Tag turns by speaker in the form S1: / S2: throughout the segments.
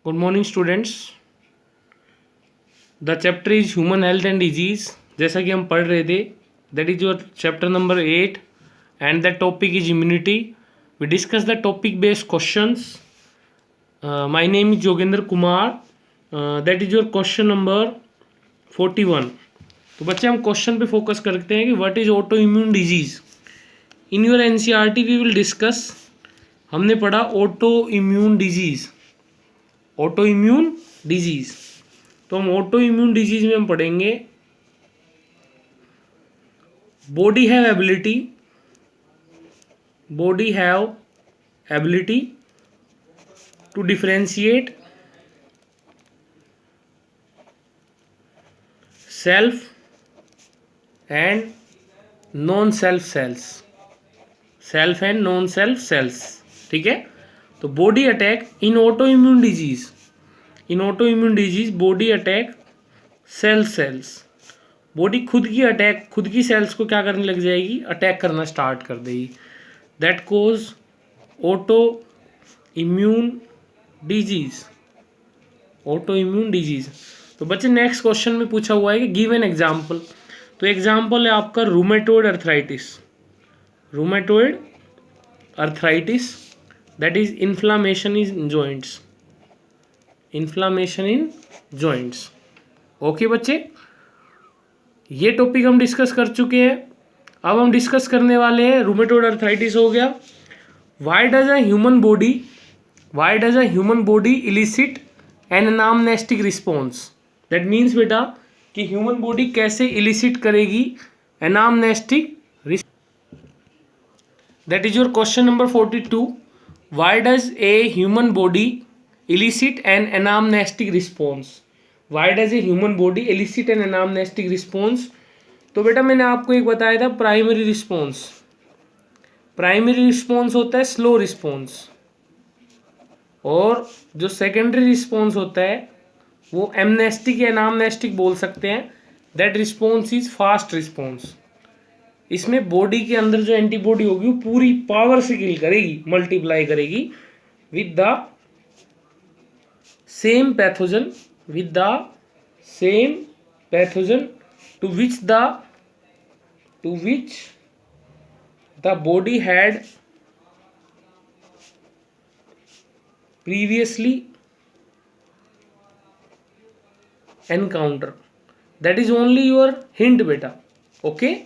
S1: Good morning students. The chapter is human health and disease. जैसा कि हम पढ़ रहे थे, that is your chapter number 8 and the topic is immunity. We discuss the topic based questions. My name is Yogendra Kumar. That is your question number 41। तो बच्चे हम question पे फोकस करते हैं कि what is autoimmune disease. In your NCERT we will discuss. हमने पढ़ा autoimmune disease, autoimmune disease. तो हम ऑटो इम्यून डिजीज में हम पढ़ेंगे body have ability to differentiate self and non self cells, self and non self cells. ठीक है। तो body attack in autoimmune disease, body attack cells. Body खुद की सेल्स को क्या करने लग जाएगी, अटैक करना स्टार्ट कर देगी। That cause autoimmune disease. तो बच्चे नेक्स्ट क्वेश्चन में पूछा हुआ है कि गिव एन एग्जाम्पल। तो एग्जाम्पल है आपका rheumatoid arthritis, that is inflammation in joints. Okay बच्चे, ये टॉपिक हम डिस्कस कर चुके हैं। अब हम डिस्कस करने वाले हैं रूमेटॉइड अर्थराइटिस हो गया। Why does a human body elicit an anamnestic response. That means बेटा कि ह्यूमन बॉडी कैसे इलिसिट करेगी anamnestic. That is your question number 42। Why does a human body elicit an anamnestic response. Why does a human body elicit an anamnestic response? तो बेटा मैंने आपको एक बताया था प्राइमरी रिस्पॉन्स होता है स्लो रिस्पॉन्स, और जो सेकेंडरी रिस्पॉन्स होता है वो एमनेस्टिक या एनामनेस्टिक बोल सकते हैं। That response is fast response. इसमें बॉडी के अंदर जो एंटीबॉडी होगी वो पूरी पावर से किल करेगी, मल्टीप्लाई करेगी with the same pathogen to which the body had previously encounter. That is only your hint beta. Okay,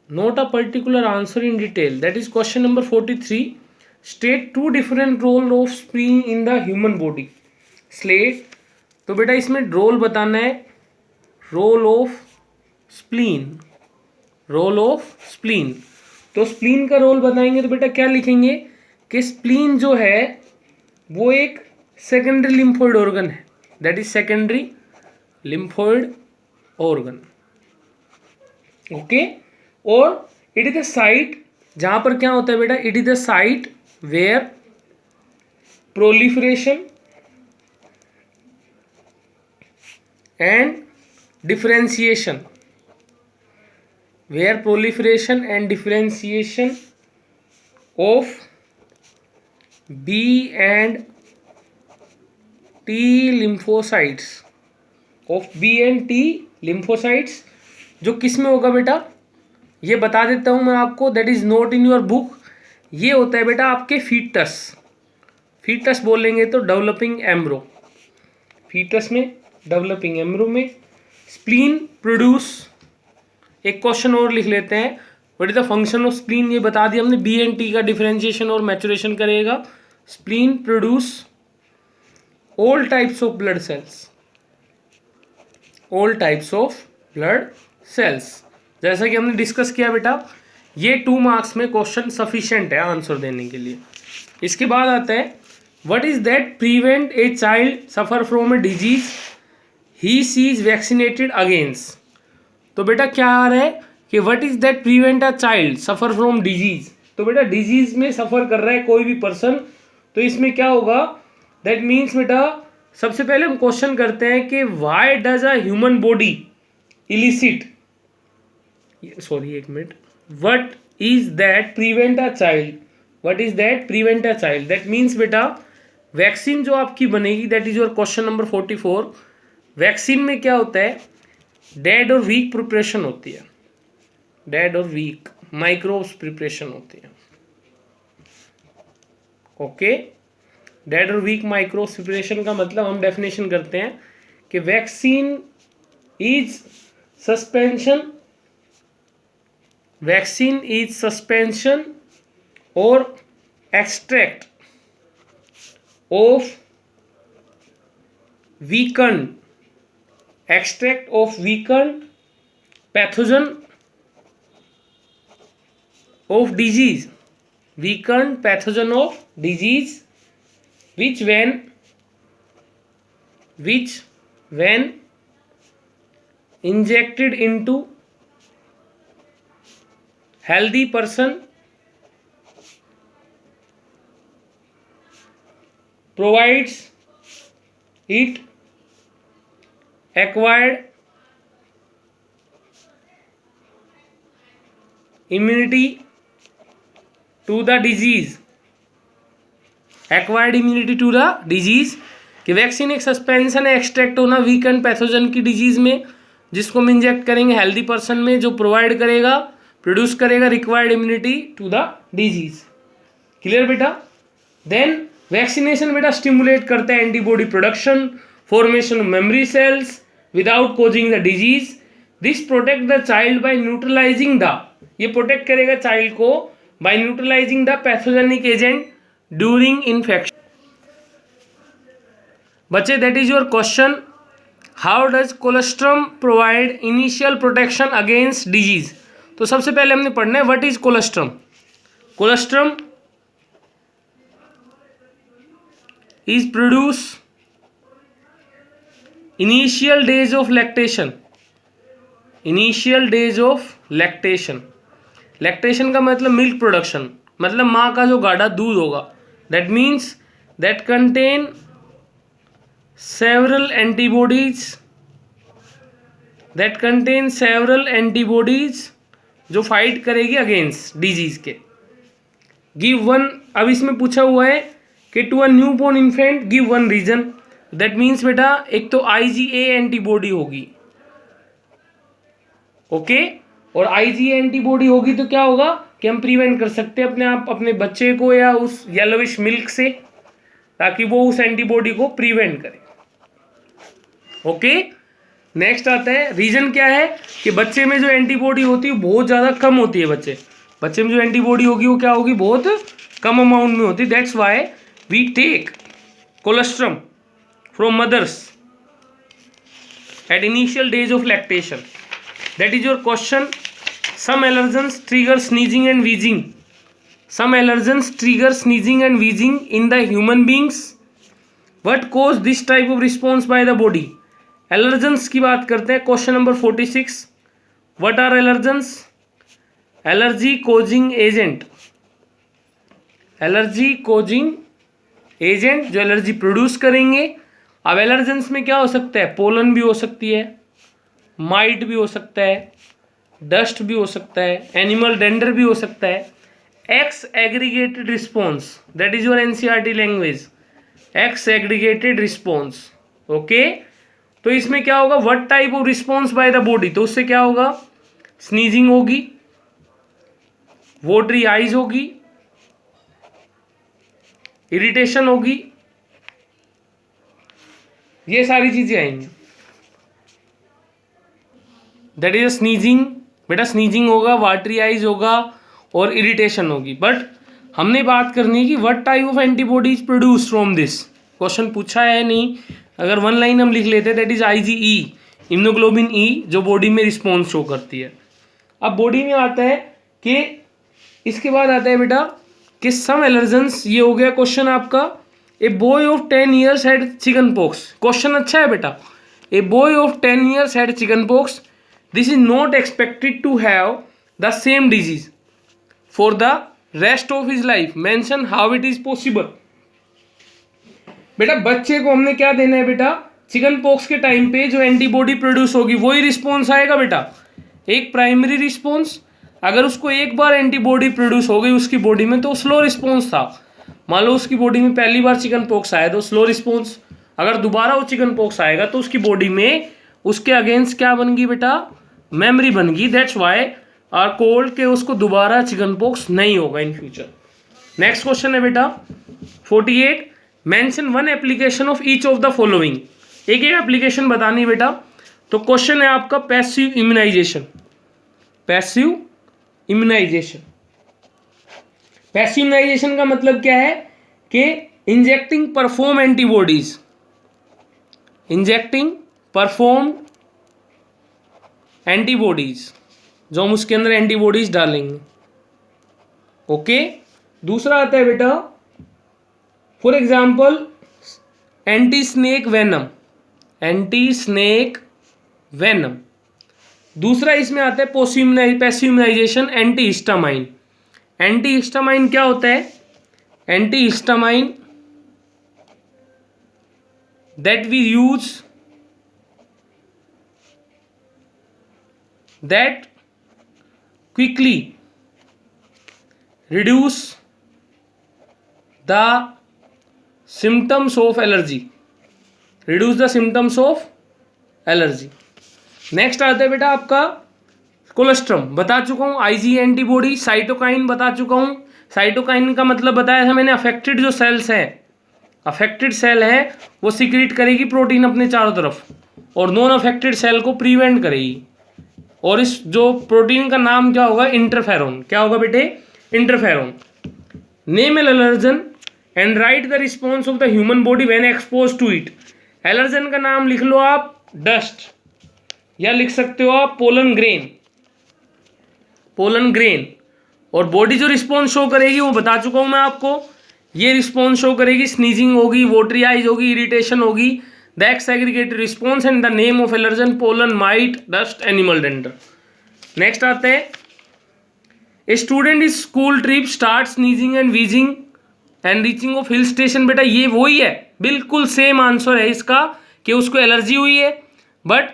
S1: not a particular answer in detail. That is question number 43. State two different roles of spleen in the human body. Slate. तो बेटा इसमें role बताना है, role of spleen. तो spleen का role बताएंगे तो बेटा क्या लिखेंगे कि स्प्लीन जो है वो एक सेकेंडरी लिम्फोइड ऑर्गन है। That is secondary lymphoid organ. Okay, और इट इज द साइट जहां पर क्या होता है बेटा, it is the site where proliferation and differentiation of B and T lymphocytes जो किस में होगा बेटा, ये बता देता हूं मैं आपको। That is not in your book. ये होता है बेटा आपके फीटस बोलेंगे तो डेवलपिंग एम्ब्रो में स्प्लीन प्रोड्यूस। एक क्वेश्चन और लिख लेते हैं, what is the function of spleen, ये बता दिया हमने। बी एंड टी का डिफरेंशिएशन और मैचुरेशन करेगा। Spleen produce all types of blood cells. जैसा कि हमने डिस्कस किया बेटा, ये 2 मार्क्स में क्वेश्चन सफिशिएंट है आंसर देने के लिए। इसके बाद आता है what is that prevent a child suffer from a disease he she is vaccinated against. तो बेटा क्या आ रहा है कि what is that prevent a child suffer from disease. तो बेटा डिजीज में सफर कर रहा है कोई भी पर्सन, तो इसमें क्या होगा, दैट मीन्स बेटा सबसे पहले हम क्वेश्चन करते हैं कि why does a human body illicit, what is that prevent a child, that means बेटा वैक्सीन जो आपकी बनेगी, that is your question number 44। Vaccine में क्या होता है, डेड और वीक प्रिपरेशन होती है, डेड और वीक माइक्रोब्स प्रिपरेशन होती है। ओके, डेड और वीक माइक्रोब्स प्रिपरेशन का मतलब हम डेफिनेशन करते हैं कि vaccine is suspension, vaccine is suspension और extract of weakened, extract of weakened pathogen of disease, weakened pathogen of disease, which when injected into healthy person provides it acquired immunity to the disease, acquired immunity to the disease. कि vaccine एक suspension है extract होना weakened pathogen की disease में, जिसको हम inject करेंगे healthy person में, जो प्रोवाइड करेगा, प्रोड्यूस करेगा required immunity to the disease. Clear बेटा? देन वैक्सीनेशन बेटा स्टिमुलेट करता है antibody production, formation of memory cells without causing the disease. This protect the child by neutralizing the, ये प्रोटेक्ट करेगा चाइल्ड को by neutralizing the pathogenic agent during infection. बच्चे that is your question, how does colostrum provide initial protection against disease. तो सबसे पहले हमने पढ़ना है what is colostrum. Colostrum is produce initial days of lactation, initial days of lactation. Lactation का मतलब milk production, मतलब माँ का जो गाढ़ा दूध होगा। That means that contain several antibodies, that contain several antibodies जो फाइट करेगी अगेंस्ट डिजीज के। गिव वन, अब इसमें पूछा हुआ है कि to a new born infant give one reason. That means बेटा एक तो IgA एंटीबॉडी होगी, ओके, और IgA एंटीबॉडी होगी तो क्या होगा कि हम प्रिवेंट कर सकते हैं अपने आप अपने बच्चे को या उस येलोविश मिल्क से, ताकि वो उस एंटीबॉडी को प्रिवेंट करे। ओके, नेक्स्ट आता है रीजन क्या है कि बच्चे में जो एंटीबॉडी होती है बहुत ज़्यादा कम होती है, बच्चे में जो एंटीबॉडी होगी वो क्या होगी, बहुत कम अमाउंट में होती है। That's why we take colostrum from mothers at initial days of lactation. That is your question. Some allergens trigger sneezing and wheezing, some allergens trigger sneezing and wheezing in the human beings. What cause this type of response by the body. Allergens की बात करते हैं, question number 46। What are allergens? Allergy causing agent, allergy causing agent जो allergy produce करेंगे। अब allergens में क्या हो सकता है, पोलन भी हो सकती है, माइट भी हो सकता है, डस्ट भी हो सकता है, एनिमल डेंडर भी हो सकता है। X aggregated response, that is your NCERT language, x aggregated response. Okay, तो इसमें क्या होगा, what type of response by the body, तो उससे क्या होगा, स्नीजिंग होगी, वोटरी आइज होगी, इरिटेशन होगी, ये सारी चीजें आएंगी। दैट इज स्नीजिंग, बेटा स्नीजिंग होगा, वाटरी आइज होगा और इरिटेशन होगी। बट हमने बात करनी है कि what type of antibodies produce from this. Question पूछा है नहीं, अगर वन लाइन हम लिख लेते हैं that is IgE, immunoglobulin E, जो बॉडी में रिस्पॉन्स शो करती है। अब बॉडी में आता है कि इसके बाद आता है बेटा कि सम एलर्जेंस, ये हो गया क्वेश्चन आपका। A boy of 10 years had chickenpox, question अच्छा है बेटा। A boy of 10 years had chickenpox, this is not expected to have the same disease for the rest of his life, mention how it is possible. बेटा बच्चे को हमने क्या देना है बेटा, चिकन पॉक्स के टाइम पे जो एंटीबॉडी प्रोड्यूस होगी वही रिस्पॉन्स आएगा बेटा, एक प्राइमरी रिस्पॉन्स। अगर उसको एक बार एंटीबॉडी प्रोड्यूस हो गई उसकी बॉडी में तो स्लो रिस्पॉन्स था, मान लो उसकी बॉडी में पहली बार चिकन पॉक्स आया तो स्लो रिस्पॉन्स, अगर दोबारा वो चिकन पॉक्स आएगा तो उसकी बॉडी में उसके अगेंस्ट क्या बन गई बेटा, मेमोरी बन गई। दैट्स वाई आर कोल्ड के उसको दोबारा चिकन पॉक्स नहीं होगा इन फ्यूचर। नेक्स्ट क्वेश्चन है बेटा 48, mention one application of each of the following. एक एक एप्लीकेशन बतानी बेटा। तो क्वेश्चन है आपका passive immunization. Passive immunization, passive immunization का मतलब क्या है कि injecting perform antibodies, injecting perform antibodies, जो हम उसके अंदर एंटीबॉडीज डालेंगे। ओके, दूसरा आता है बेटा for example anti snake venom, anti snake venom. दूसरा इसमें आता है passive immunization antihistamine. Antihistamine क्या होता है, antihistamine that we use that quickly reduce the symptoms of allergy, reduce the symptoms of allergy। Next आता है बेटा आपका कोलेस्ट्रम, बता चुका हूँ। आईजी एंटीबॉडी, साइटोकाइन बता चुका हूँ। साइटोकाइन का मतलब बताया था मैंने, अफेक्टेड जो सेल्स हैं, अफेक्टेड सेल है वो सिक्रीट करेगी प्रोटीन अपने चारों तरफ और नॉन अफेक्टेड सेल को प्रिवेंट करेगी। और इस जो प्रोटीन का नाम क्या होगा, इंटरफेरोन। क्या होगा बेटे, interferon. Name an allergen and write the response of the human body when expose to it. Allergen का नाम लिख लो आप डस्ट, या लिख सकते हो आप पोलन ग्रेन, पोलन ग्रेन। और बॉडी जो रिस्पॉन्स शो करेगी वो बता चुका हूं मैं आपको। ये रिस्पॉन्स शो करेगी, स्नीजिंग होगी, वोटरी आइज होगी, इरिटेशन होगी। The x aggregated response and the name of allergen pollen, might, dust, animal dander. Next आते हैं a student is school trip start sneezing and wheezing and reaching of hill station. बेटा ये वही है, बिल्कुल same answer है इसका कि उसको एलर्जी हुई है बट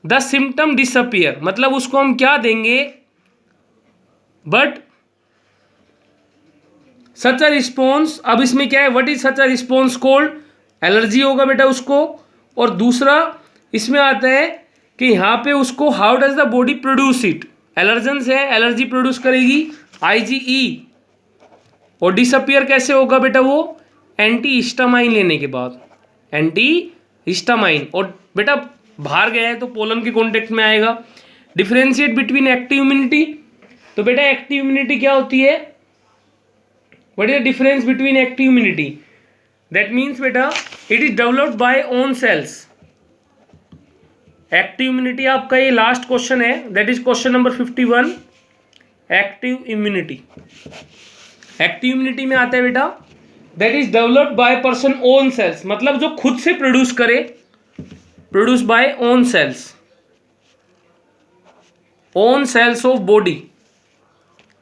S1: द सिम्टम डिसअपियर, मतलब उसको हम क्या देंगे, बट सच अ रिस्पॉन्स। अब इसमें क्या है, what is such a response cold, allergy होगा बेटा उसको। और दूसरा इसमें आता है कि यहाँ पे उसको how does the body produce it, allergens है, एलर्जी प्रोड्यूस करेगी आईजीई। और डिसअपियर कैसे होगा बेटा, वो एंटी हिस्टामाइन लेने के बाद, एंटी हिस्टामाइन। और बेटा बाहर गया है तो पोलन के कॉन्टेक्ट में आएगा। डिफरेंशिएट बिटवीन एक्टिव इम्यूनिटी, तो बेटा एक्टिव इम्यूनिटी क्या होती है, what is the difference between active immunity, that means बेटा it is developed by own cells. Active immunity आपका ये लास्ट क्वेश्चन है, that is question number 51। Active immunity, active immunity में आता है बेटा that is developed by person own cells, मतलब जो खुद से प्रोड्यूस करे, produce by own cells, own cells of body,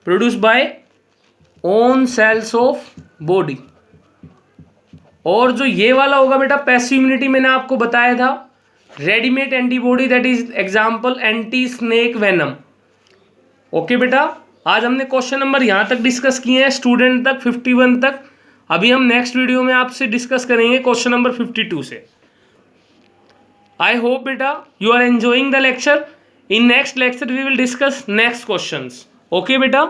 S1: produce by own cells of body. और जो ये वाला होगा बेटा पैसिव इम्यूनिटी, मैंने आपको बताया था readymade antibody, that is example anti snake venom. Okay बेटा, आज हमने क्वेश्चन नंबर यहाँ तक डिस्कस किए हैं, स्टूडेंट तक 51 तक। अभी हम नेक्स्ट वीडियो में आपसे डिस्कस करेंगे क्वेश्चन नंबर 52 से। आई होप बेटा you are enjoying the lecture. In next lecture we will discuss next questions. Okay बेटा।